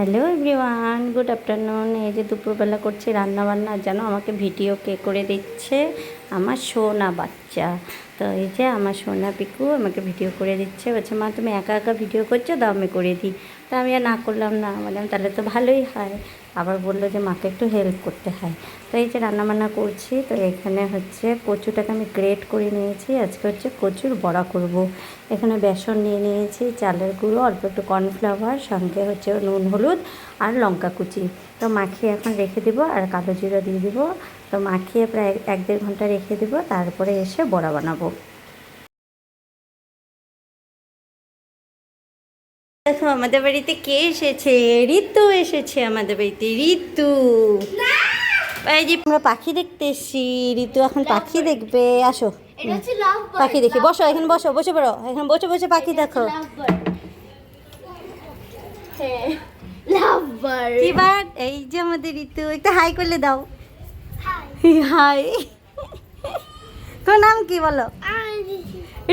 Hello everyone, good afternoon. এই যে দুপুরবেলা করছি রান্নাবান্না, যেন আমাকে ভিডিও কে করে দিচ্ছে আমার সোনা বাচ্চা। তো এই যে আমার সোনা পিকু আমাকে ভিডিও করে দিচ্ছে, বলছে মা তুমি একা একা ভিডিও করছো, দাও আমি করে দিই। তা আমি আর না করলাম না, বললাম তাহলে তো ভালোই হয়। আবার বললো যে মাকে একটু হেল্প করতে হয়। তো এই যে রান্নাবান্না করছি, তো এখানে হচ্ছে কচুটাকে আমি গ্রেট করে নিয়েছি। আজকে হচ্ছে কচুর বড়া করব। এখানে বেসন নিয়ে নিয়েছি, চালের গুঁড়ো, অল্প একটু কর্নফ্লাওয়ার, সঙ্গে হচ্ছে নুন হলুদ আর লঙ্কা কুচি। তো মাখিয়ে এখন রেখে দিব, আর কালো জিরা দিয়ে দিব। তো মাখিয়ে প্রায় 1-1.5 ঘন্টা রেখে দিব, তারপরে এসে বড়া বানাবো। দেখো আমাদের বাড়িতে কে এসেছে, ঋতু এসেছে আমাদের বাড়িতে, ঋতু। এই যে আমরা পাখি দেখতে এসেছি, ঋতু এখন পাখি দেখবে, আসো পাখি দেখি। বসো এখানে, বসো, বসে পড়ো এখানে, বসে বসে পাখি দেখো। কি বার, এই যে আমাদের ঋতু, একটা হাই করলে দাও। হাই। তোমার নাম কি বলো?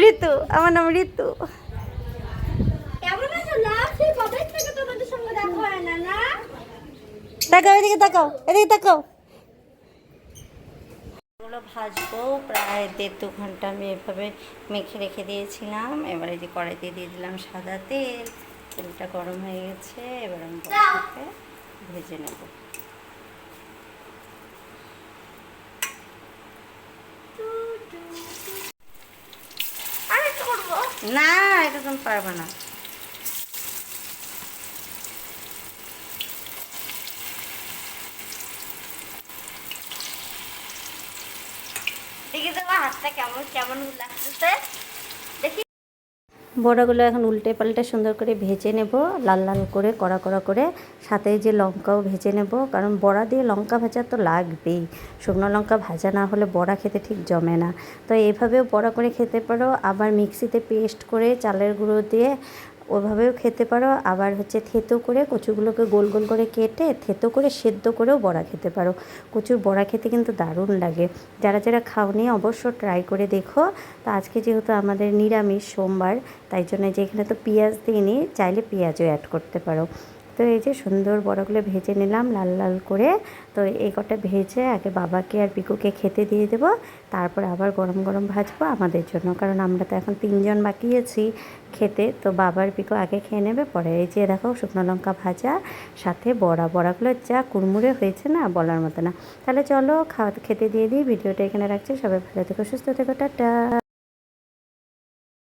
ঋতু, আমার নাম ঋতু। তাকাও এদিকে, তাকাও এদিকে, তাকাও। এগুলো ভাজবো, প্রায় 1.5-2 ঘন্টা আমি এভাবে মেখে রেখে দিয়েছিলাম। এবারে যে কড়াইতে দিয়ে দিলাম সাদা তেল, তেলটা গরম হয়ে গেছে। এবার আমি বড়াটাকে ভেজে নেব। না, এটা তুমি পারবে না। দেখি তোমার হাতটা কেমন কেমন লাগতেছে, দেখি। বড়াগুলো এখন উল্টে পাল্টে সুন্দর করে ভেজে নেব, লাল লাল করে, কড়া কড়া করে। সাথে যে লঙ্কাও ভেজে নেব, কারণ বড়া দিয়ে লঙ্কা ভাজা তো লাগবেই। শুকনো লঙ্কা ভাজা না হলে বড়া খেতে ঠিক জমে না। তো এইভাবেও বড়া করে খেতে পারো, আবার মিক্সিতে পেস্ট করে চালের গুঁড়ো দিয়ে ওইভাবেও খেতে পারো। আবার হচ্ছে থেতো করে কচুগুলোকে গোল গোল করে কেটে থেতো করে সেদ্ধ করেও বড়া খেতে পারো। কচুর বড়া খেতে কিন্তু দারুণ লাগে। যারা যারা খাওনি অবশ্য ট্রাই করে দেখো। তো আজকে যেহেতু আমাদের নিরামিষ সোমবার, তাই জন্য যে এখানে তো পেঁয়াজ দিইনি, চাইলে পেঁয়াজও অ্যাড করতে পারো। তো এই যে সুন্দর বড়াগুলো ভেজে নিলাম লাল লাল করে। তো এই কটা ভেজে আগে বাবাকে আর পিকুকে খেতে দিয়ে দেবো, তারপর আবার গরম গরম ভাজবো আমাদের জন্য, কারণ আমরা তো এখন 3 জন বাকি আছি খেতে। তো বাবার পিকু আগে খেয়ে নেবে, পরে এই যে দেখো শুকনো লঙ্কা ভাজা, সাথে বড়াগুলো যা কুড়মুড়ে হয়েছে না, বলার মতো না। তাহলে চলো খেতে দিয়ে দিই। ভিডিওটা এখানে রাখছি, সবাই ভালো থেকো, সুস্থ থেকো, টাটা।